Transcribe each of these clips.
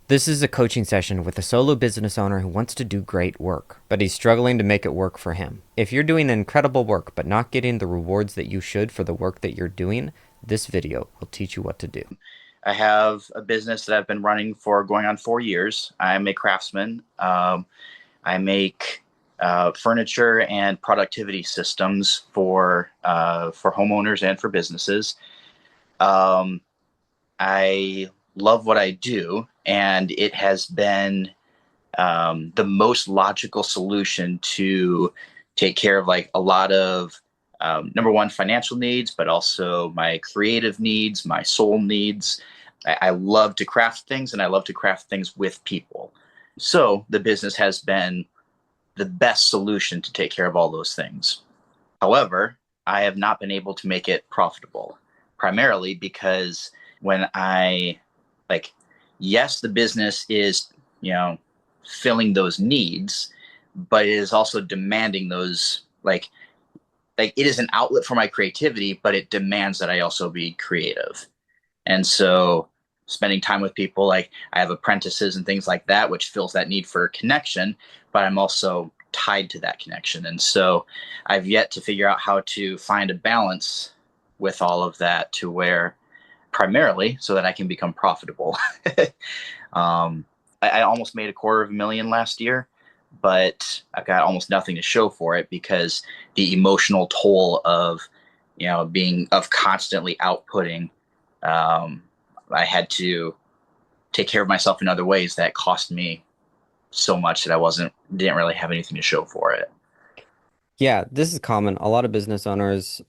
This is a coaching session with a solo business owner who wants to do great work, but he's struggling to make it work for him. If you're doing incredible work but not getting the rewards that you should for the work that you're doing, this video will teach you what to do. I have a business that I've been running for going on 4 years. I'm a craftsman. I make furniture and productivity systems for homeowners and for businesses. Um, I love what I do, and it has been the most logical solution to take care of like a lot of number one financial needs, but also my creative needs, my soul needs. I love to craft things, and I love to craft things with people. So the business has been the best solution to take care of all those things. However, I have not been able to make it profitable, primarily because when I like, yes, the business is, you know, filling those needs, but it is also demanding those like it is an outlet for my creativity, but it demands that I also be creative. And so spending time with people, like I have apprentices and things like that, which fills that need for connection, but I'm also tied to that connection. And so I've yet to figure out how to find a balance with all of that to where primarily so that I can become profitable. um, I almost made $250,000 last year, but I've got almost nothing to show for it because the emotional toll of, being of constantly outputting, um, I had to take care of myself in other ways that cost me so much that didn't really have anything to show for it. Yeah, this is common. A lot of business owners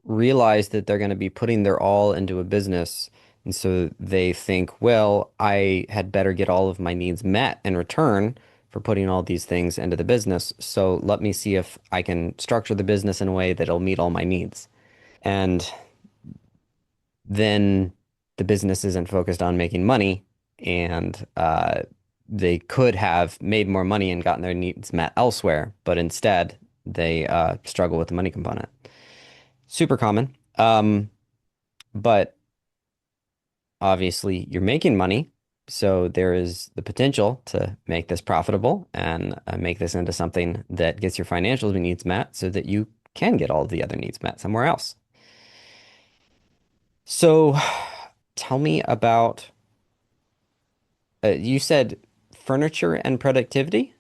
realize that they're going to be putting their all into a business. And so they think, well, I had better get all of my needs met in return for putting all these things into the business. So let me see if I can structure the business in a way that'll meet all my needs. And then the business isn't focused on making money, and they could have made more money and gotten their needs met elsewhere, but instead they struggle with the money component. Super common. But obviously you're making money, so there is the potential to make this profitable and make this into something that gets your financial needs met so that you can get all of the other needs met somewhere else. So tell me about, you said furniture and productivity?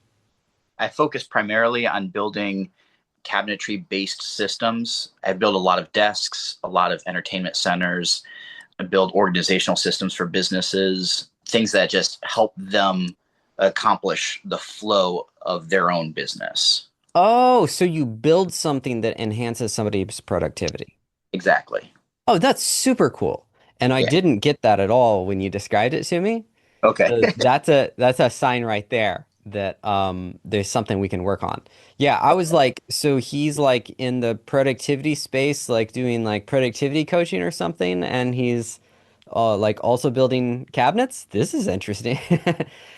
I focus primarily on building cabinetry based systems. I build a lot of desks, a lot of entertainment centers. I build organizational systems for businesses, things that just help them accomplish the flow of their own business. Oh, so you build something that enhances somebody's productivity. Exactly. Oh, that's super cool. And I Yeah. didn't get that at all when you described it to me. Okay. So that's a sign right there that there's something we can work on. Yeah, I was like, so he's like in the productivity space, like doing like productivity coaching or something, and he's like also building cabinets. This is interesting.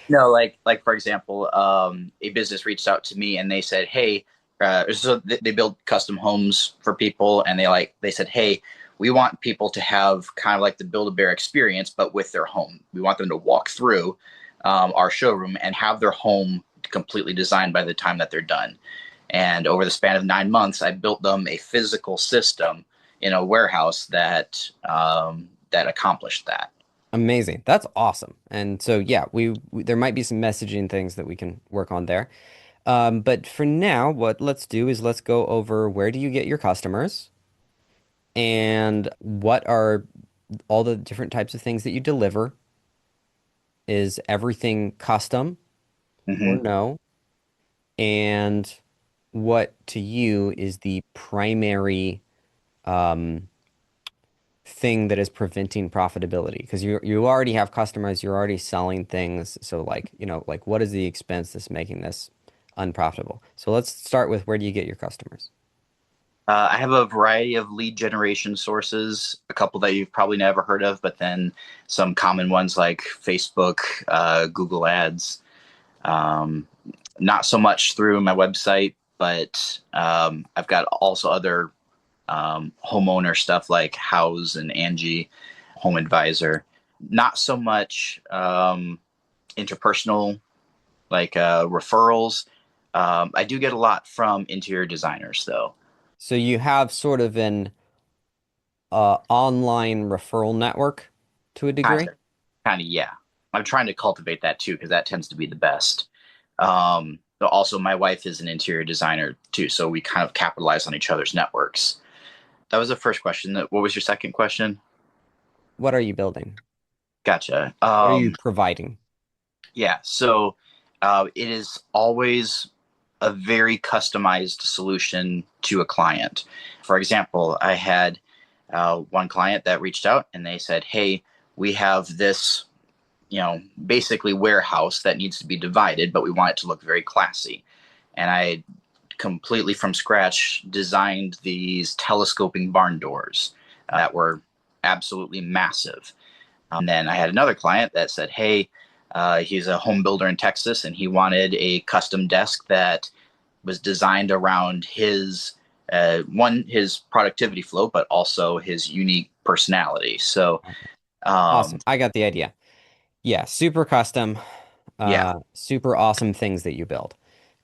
No, like for example, a business reached out to me and they said, "Hey," they build custom homes for people, and they said, "Hey, we want people to have kind of like the Build-A-Bear experience, but with their home. We want them to walk through our showroom and have their home completely designed by the time that they're done." And over the span of 9 months, I built them a physical system in a warehouse that accomplished that. Amazing. That's awesome. And so yeah, we there might be some messaging things that we can work on there. But for now, what let's do is let's go over where do you get your customers and what are all the different types of things that you deliver. Is everything custom or Hmm. no? And what to you is the primary um, thing that is preventing profitability? Because you already have customers, you're already selling things. So like, like what is the expense that's making this unprofitable? So let's start with where do you get your customers? I have a variety of lead generation sources, a couple that you've probably never heard of, but then some common ones like Facebook, Google Ads. Um, Not so much through my website, but I've got also other homeowner stuff like House and Angie, Home Advisor. Not so much. interpersonal, like referrals. I do get a lot from interior designers, though. So you have sort of an online referral network to a Kind degree. of, kind of, yeah. I'm trying to cultivate that too because that tends to be the best. But also, my wife is an interior designer too, so we kind of capitalize on each other's networks. That was the first question. What was your second question? What are you building? Gotcha. What are you providing? Yeah. So it is always a very customized solution to a client. For example, I had one client that reached out and they said, "Hey, we have this, basically warehouse that needs to be divided, but we want it to look very classy." And I completely from scratch designed these telescoping barn doors that were absolutely massive. And then I had another client that said, "Hey, he's a home builder in Texas, and he wanted a custom desk that was designed around his productivity flow, but also his unique personality." So, Awesome. um, I got the idea. Yeah, super custom, yeah, super awesome things that you build.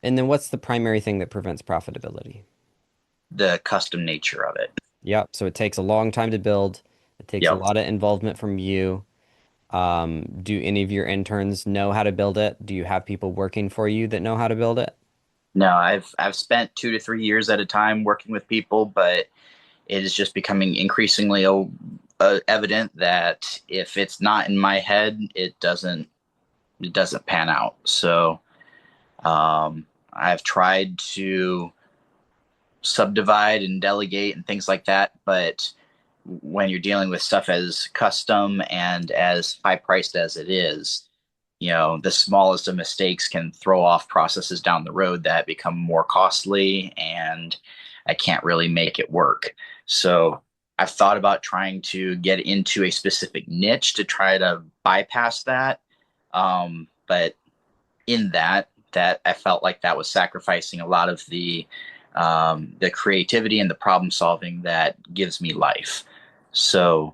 And then what's the primary thing that prevents profitability? the custom nature of it. Yep. So it takes a long time to build. It takes a Yep. lot of involvement from you. Do any of your interns know how to build it? Do you have people working for you that know how to build it? No, I've spent 2 to 3 years at a time working with people, but it is just becoming increasingly evident that if it's not in my head, it doesn't pan out. So I've tried to subdivide and delegate and things like that, but when you're dealing with stuff as custom and as high priced as it is, the smallest of mistakes can throw off processes down the road that become more costly, and I can't really make it work. So I've thought about trying to get into a specific niche to try to bypass that. But in that I felt like that was sacrificing a lot of the creativity and the problem solving that gives me life. So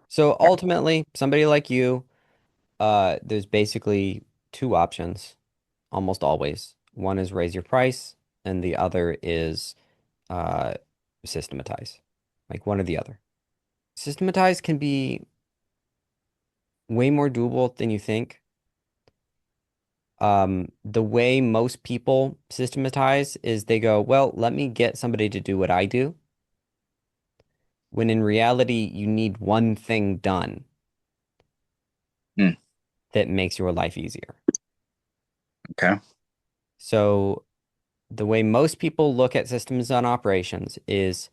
So ultimately, somebody like you, there's basically two options almost always. One is raise your price, and the other is uh, systematize. Like one or the other. Systematize can be way more doable than you think. The way most people systematize is they go, well, let me get somebody to do what I do, when in reality, you need one thing done mm, that makes your life easier. okay. So the way most people look at systems and operations is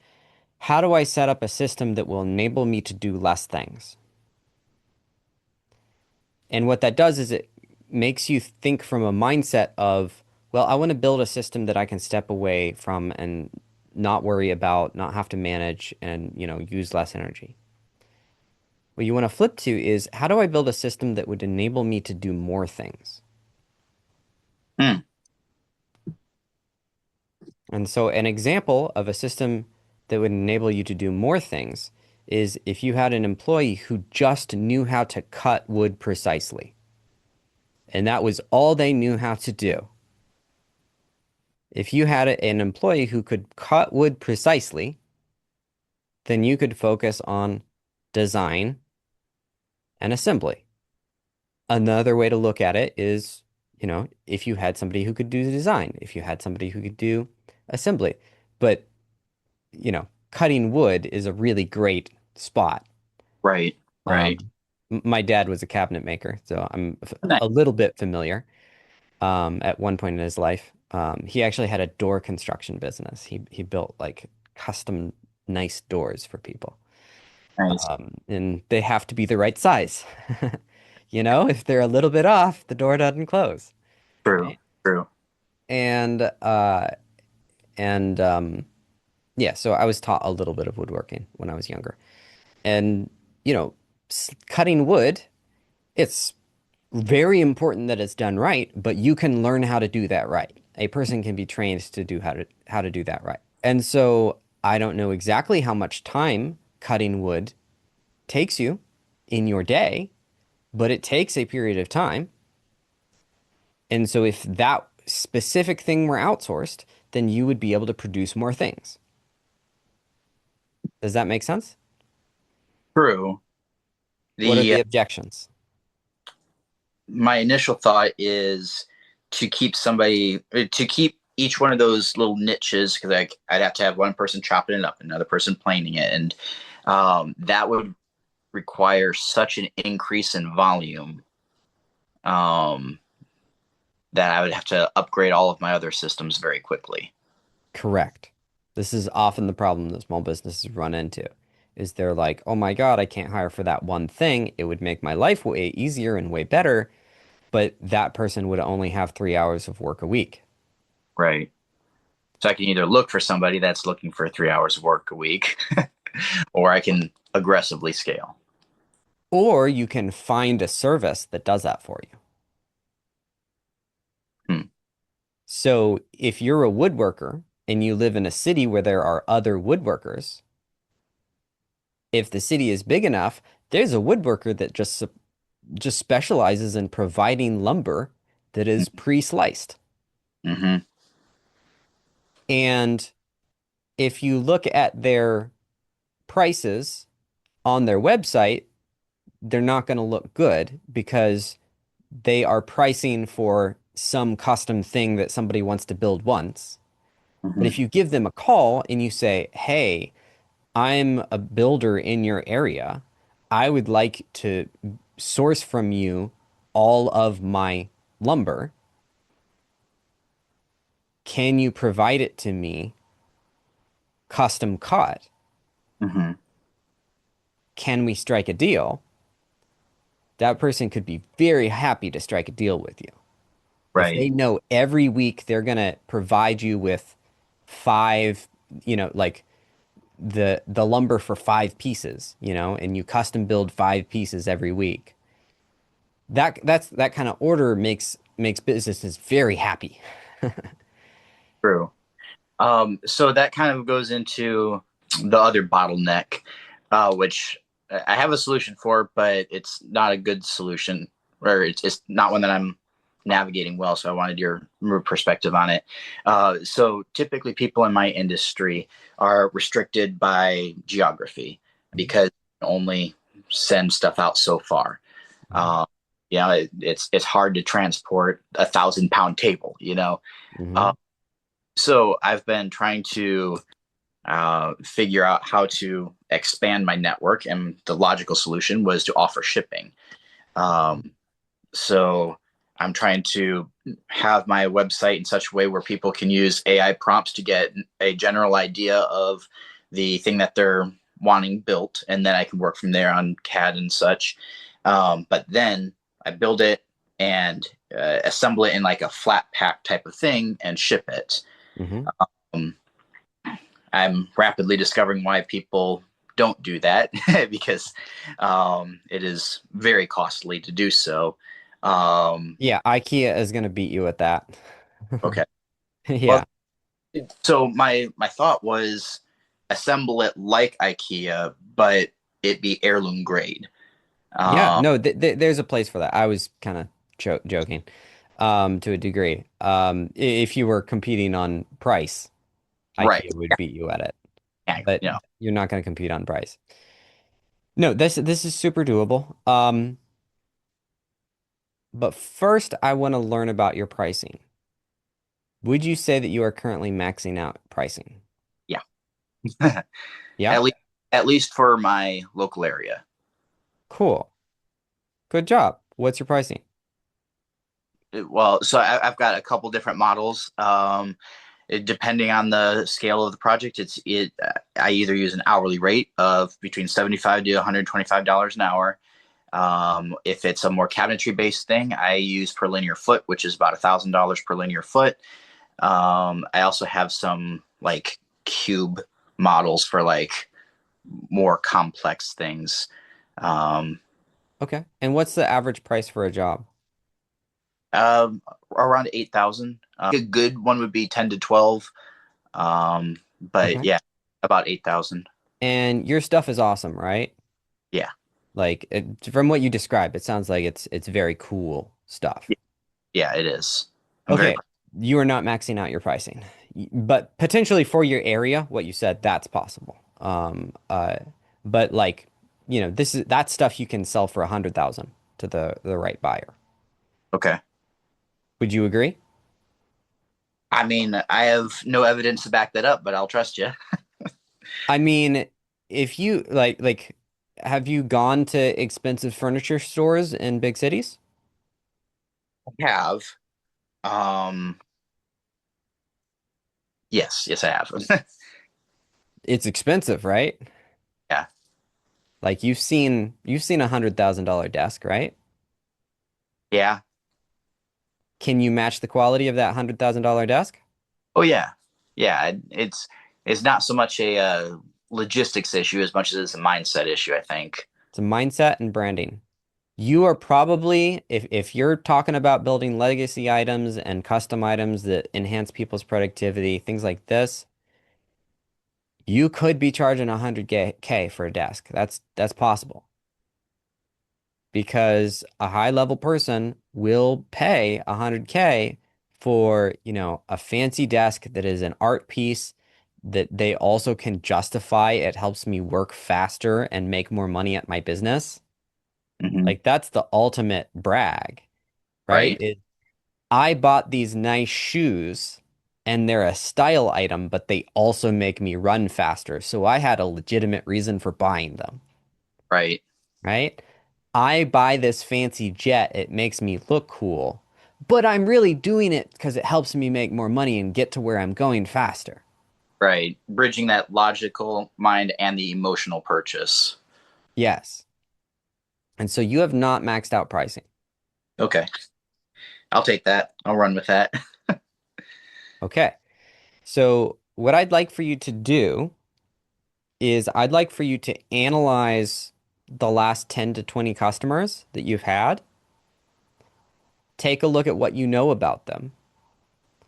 how do I set up a system that will enable me to do less things? And what that does is it makes you think from a mindset of, well, I want to build a system that I can step away from and not worry about, not have to manage and, use less energy. What you want to flip to is how do I build a system that would enable me to do more things? Mm, And so an example of a system that would enable you to do more things is if you had an employee who just knew how to cut wood precisely, and that was all they knew how to do. If you had an employee who could cut wood precisely, then you could focus on design and assembly. Another way to look at it is, if you had somebody who could do the design, if you had somebody who could do assembly, but, cutting wood is a really great spot. right, right. My dad was a cabinet maker, so I'm Nice. a little bit familiar. At one point in his life, he actually had a door construction business. He built like custom nice doors for people. Nice. And they have to be the right size. If they're a little bit off, the door doesn't close. True, true. And uh and yeah, so I was taught a little bit of woodworking when I was younger. And you know, cutting wood, it's very important that it's done right, but you can learn how to do that right. A person can be trained to do how to do that right. And so I don't know exactly how much time cutting wood takes you in your day, but it takes a period of time. And so if that specific thing were outsourced, then you would be able to produce more things. Does that make sense? True. What are The the objections? My initial thought is to keep each one of those little niches, because I'd have to have one person chopping it up, another person planing it, and that would require such an increase in volume um, that I would have to upgrade all of my other systems very quickly. Correct. This is often the problem that small businesses run into, is they're like, oh my God, I can't hire for that one thing. It would make my life way easier and way better, but that person would only have 3 hours of work a week. Right. So I can either look for somebody that's looking for 3 hours of work a week, or I can aggressively scale. Or you can find a service that does that for you. Hmm. So if you're a woodworker and you live in a city where there are other woodworkers, if the city is big enough, there's a woodworker that just specializes in providing lumber that is pre-sliced. Mm-hmm. And if you look at their prices on their website, they're not going to look good because they are pricing for some custom thing that somebody wants to build once. But Mm-hmm. if you give them a call and you say, hey, I'm a builder in your area, I would like to source from you all of my lumber. Can you provide it to me custom cut? Mm-hmm. Can we strike a deal? That person could be very happy to strike a deal with you. If Right. they know every week they're going to provide you with five, like the lumber for 5 pieces, and you custom build 5 pieces every week. That kind of order makes businesses very happy. True. So that kind of goes into the other bottleneck, which I have a solution for, but it's not a good solution, or it's not one that I'm navigating well. So I wanted your perspective on it. So typically, people in my industry are restricted by geography because they only send stuff out so far. Mhm. Uh, it's hard to transport 1,000 pound table. Uh, Mhm. so I've been trying to figure out how to expand my network, and the logical solution was to offer shipping. Um, so I'm trying to have my website in such a way where people can use AI prompts to get a general idea of the thing that they're wanting built, and then I can work from there on CAD and such. But then I build it and assemble it in like a flat pack type of thing and ship it. Mhm. Um, I'm rapidly discovering why people don't do that because it is very costly to do so. Um, Yeah, IKEA is going to beat you at that. okay. Well, Yeah. so my thought was assemble it like IKEA, but it be heirloom grade. Yeah, Um, no, there's a place for that. I was kind of joking, to a degree. If you were competing on price, right. IKEA would beat you at it, Yeah. but You know, you're not going to compete on price. No, this is super doable. But first, I want to learn about your pricing. Would you say that you are currently maxing out pricing? yeah. Yeah? at least at least for my local area. Cool. Good job. What's your pricing? Well, so I've got a couple different models. Depending on the scale of the project, I either use an hourly rate of between 75 to $125 an hour. If it's a more cabinetry based thing, I use per linear foot, which is about $1,000 per linear foot. I also have some like cube models for like more complex things. Um, Okay. And what's the average price for a job? Around 8,000. A good one would be 10 to 12. But Okay. yeah, about 8,000. And your stuff is awesome, right? Yeah. Like from what you described, it sounds like it's very cool stuff. Yeah, it is. I'm very Okay, you are not maxing out your pricing, but potentially for your area, what you said, that's possible. But like, this is that stuff you can sell for 100,000 to the right buyer. okay. Would you agree? I mean, I have no evidence to back that up, but I'll trust you. I mean, if you have you gone to expensive furniture stores in big cities? I have. Um, yes, yes, I have. It's expensive, right? Yeah, Like you've seen $100,000 desk, right? yeah. Can you match the quality of that $100,000 desk? Oh, yeah, yeah. It's not so much a logistics issue as much as it's a mindset issue, I think. It's a mindset and branding. You are probably, if you're talking about building legacy items and custom items that enhance people's productivity, things like this, you could be charging 100K for a desk. That's possible because a high level person will pay 100K for, a fancy desk that is an art piece that they also can justify. It helps me work faster and make more money at my business. Hmm. Like that's the ultimate brag, right? Right, I bought these nice shoes and they're a style item, but they also make me run faster. So I had a legitimate reason for buying them, right, right? I buy this fancy jet, it makes me look cool, but I'm really doing it because it helps me make more money and get to where I'm going faster. right. Bridging that logical mind and the emotional purchase. Yes. And so you have not maxed out pricing. Okay, I'll take that. I'll run with that. Okay. So what I'd like for you to do is I'd like for you to analyze the last 10 to 20 customers that you've had. Take a look at what you know about them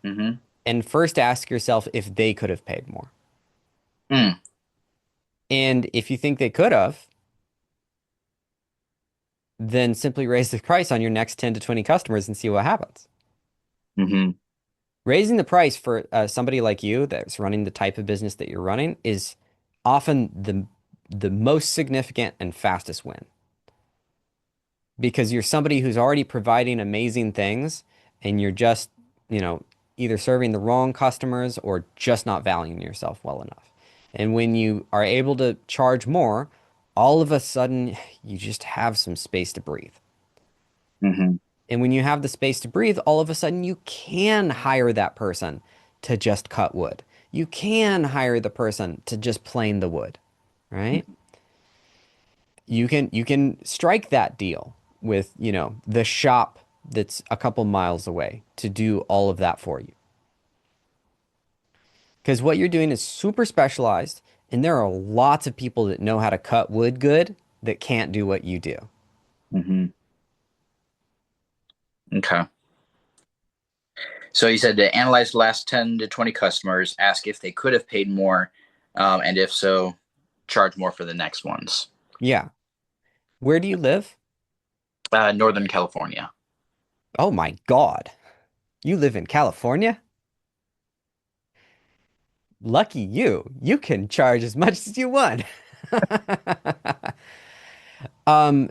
Hmm. and first ask yourself if they could have paid more. Mm. And if you think they could have, then simply raise the price on your next 10 to 20 customers and see what happens. Hmm. Raising the price for somebody like you that's running the type of business that you're running is often the most significant and fastest win. Because you're somebody who's already providing amazing things and you're just, you know, either serving the wrong customers or just not valuing yourself well enough. And when you are able to charge more, all of a sudden you just have some space to breathe. Hmm. And when you have the space to breathe, all of a sudden you can hire that person to just cut wood. You can hire the person to just plane the wood, right? You can strike that deal with, the shop that's a couple miles away to do all of that for you. Because what you're doing is super specialized, and there are lots of people that know how to cut wood good that can't do what you do. Hmm. Okay. So you said to analyze the last 10 to 20 customers, ask if they could have paid more, and if so, charge more for the next ones. Yeah. Where do you live? Northern California. Oh my God. You live in California? Lucky you. You can charge as much as you want. Um,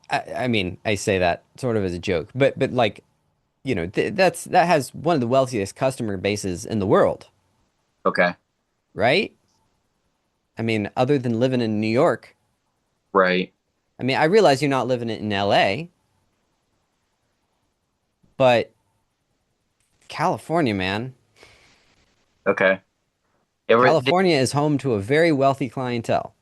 I mean, I say that sort of as a joke, but like, that has one of the wealthiest customer bases in the world, Okay. right? I mean, other than living in New York. Right. I mean, I realize you're not living in LA, but California, man. Okay. Yeah, California is home to a very wealthy clientele.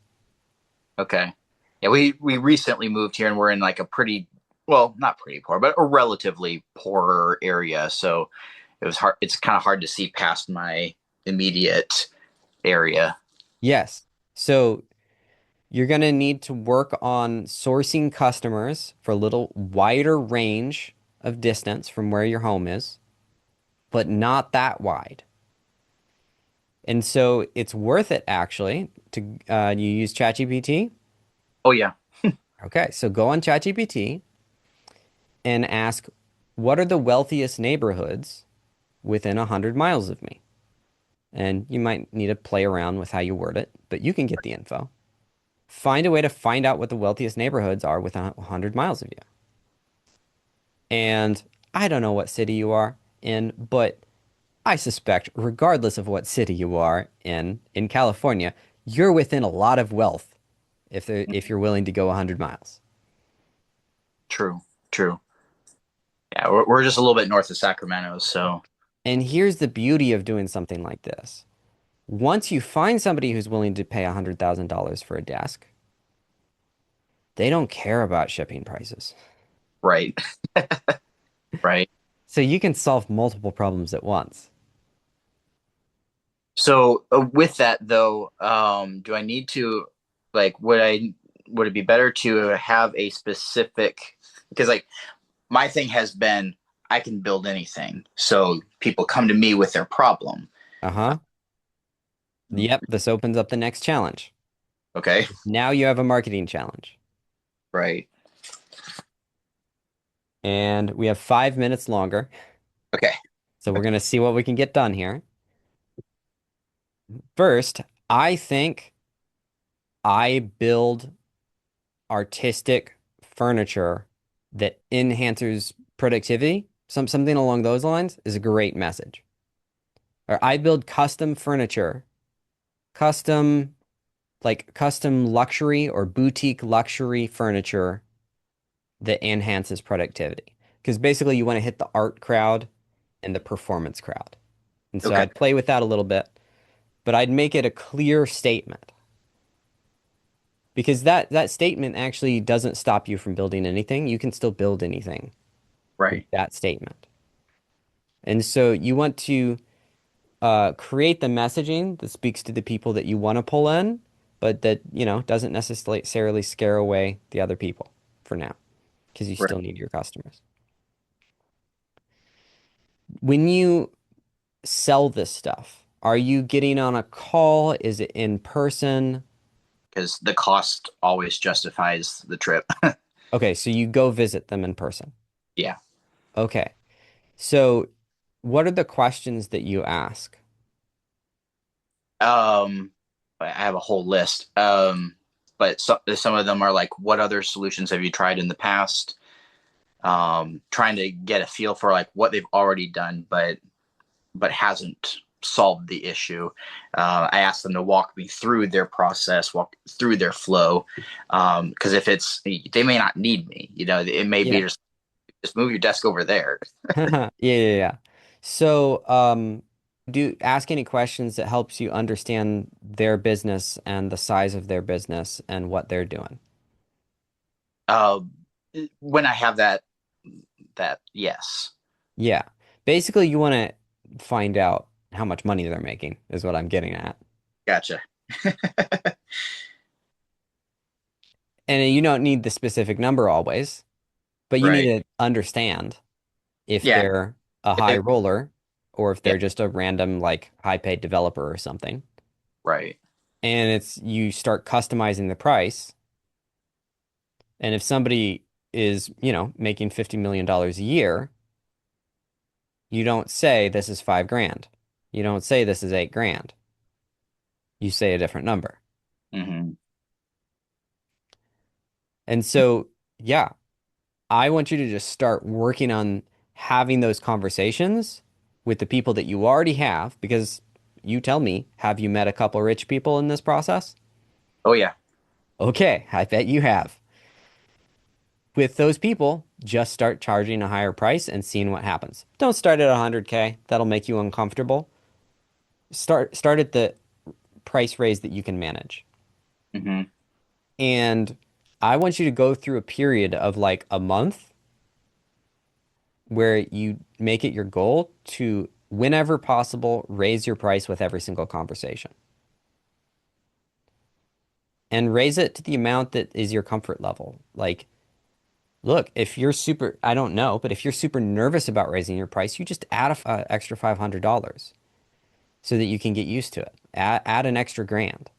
okay. Yeah, we recently moved here and we're in like a pretty, well, not pretty poor, but a relatively poorer area. So it was hard. It's kind of hard to see past my immediate area. Yes. So you're going to need to work on sourcing customers for a little wider range of distance from where your home is, but not that wide. And so it's worth it actually to you use ChatGPT. Oh yeah. Okay, so go on ChatGPT and ask, what are the wealthiest neighborhoods within 100 miles of me? And you might need to play around with how you word it, but you can get the info. Find a way to find out what the wealthiest neighborhoods are within 100 miles of you. And I don't know what city you are in, but I suspect, regardless of what city you are in California, you're within a lot of wealth if you're willing to go 100 miles. True, true. Yeah, we're just a little bit north of Sacramento, so And here's the beauty of doing something like this. Once you find somebody who's willing to pay $100,000 for a desk, they don't care about shipping prices. right, right. So you can solve multiple problems at once. So with that though, do I need to like would it be better to have a specific because like my thing has been I can build anything. So people come to me with their problem. Uh-huh. Yep, this opens up the next challenge. Okay. Now you have a marketing challenge. Right. And we have 5 minutes longer. Okay. So we're going to see what we can get done here. First, I think I build artistic furniture that enhances productivity. Something along those lines is a great message. Or I build custom furniture, custom custom luxury or boutique luxury furniture that enhances productivity. Because basically you want to hit the art crowd and the performance crowd. And so Okay. I'd play with that a little bit, but I'd make it a clear statement. Because that statement actually doesn't stop you from building anything. You can still build anything with Right. that statement. And so you want to create the messaging that speaks to the people that you want to pull in, but that, doesn't necessarily scare away the other people for now, because you Right. still need your customers. When you sell this stuff, are you getting on a call? Is it in person? Because the cost always justifies the trip. Okay, so you go visit them in person. Yeah. Okay. So what are the questions that you ask? Um, I have a whole list. But some of them are like, what other solutions have you tried in the past? Trying to get a feel for like what they've already done, but hasn't solved the issue. I asked them to walk me through their process, walk through their flow, because if it's they may not need me, it may be Yeah. just move your desk over there. Yeah, yeah, yeah. So, do ask any questions that helps you understand their business and the size of their business and what they're doing. Uh, when I have that yes, Yeah. Basically, you want to find out how much money they're making, is what I'm getting at. gotcha. And you don't need the specific number always, but you need Right. to understand if Yeah. they're a If high they roller or if yeah. they're just a random, like, high paid developer or something. Right. And you start customizing the price. And if somebody is, making $50 million a year, you don't say this is 5 grand. You don't say this is 8 grand. You say a different number. Hmm. And so, yeah, I want you to just start working on having those conversations with the people that you already have, because you tell me, have you met a couple rich people in this process? Oh yeah. Okay, I bet you have. With those people, just start charging a higher price and seeing what happens. Don't start at 100K. That'll make you uncomfortable. Start at the price raise that you can manage. Hmm. And I want you to go through a period of like a month where you make it your goal to, whenever possible, raise your price with every single conversation. And raise it to the amount that is your comfort level. Like, look, if you're super, I don't know, but if you're super nervous about raising your price, you just add a extra $500 so that you can get used to it. Add an extra grand.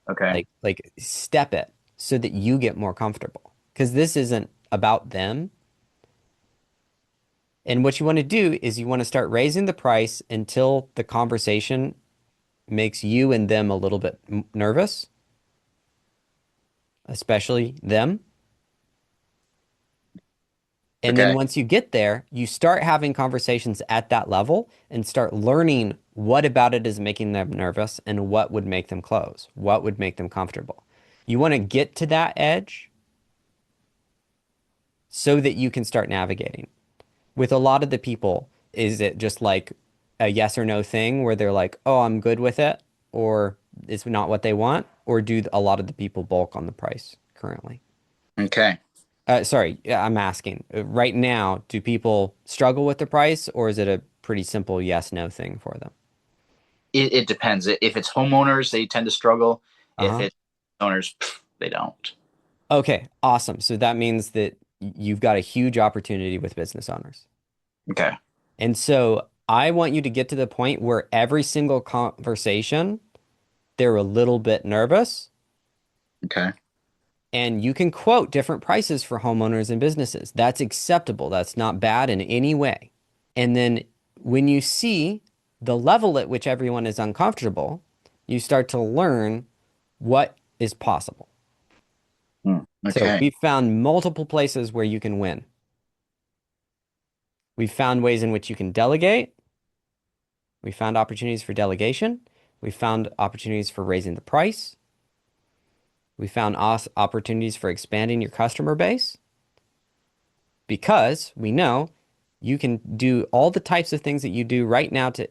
Okay. Like step it so that you get more comfortable. Because this isn't about them. And what you want to do is you want to start raising the price until the conversation makes you and them a little bit nervous, especially them. And then Okay. once you get there, you start having conversations at that level and start learning what about it is making them nervous and what would make them close, what would make them comfortable. You want to get to that edge so that you can start navigating. With a lot of the people, is it just like a yes or no thing where they're like, oh, I'm good with it, or it's not what they want? Or do a lot of the people bulk on the price currently? Okay. Sorry, yeah, I'm asking. Right now, do people struggle with the price, or is it a pretty simple yes no thing for them? It depends. If it's homeowners, they tend to struggle. If Uh-huh. it's owners, they don't. Okay, awesome. So that means that you've got a huge opportunity with business owners. Okay. And so I want you to get to the point where every single conversation, they're a little bit nervous, Okay. and you can quote different prices for homeowners and businesses. That's acceptable. That's not bad in any way. And then when you see the level at which everyone is uncomfortable, you start to learn what is possible. So Okay. we've found multiple places where you can win. We've found ways in which you can delegate. We found opportunities for delegation. We found opportunities for raising the price. We found opportunities for expanding your customer base because we know you can do all the types of things that you do right now to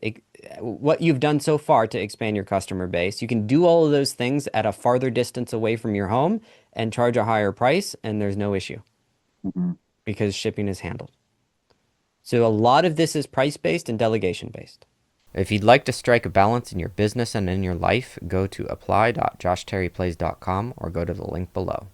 what you've done so far to expand your customer base. You can do all of those things at a farther distance away from your home and charge a higher price, and there's no issue Mhm. because shipping is handled. So a lot of this is price-based and delegation-based. If you'd like to strike a balance in your business and in your life, go to apply.joshterryplays.com or go to the link below.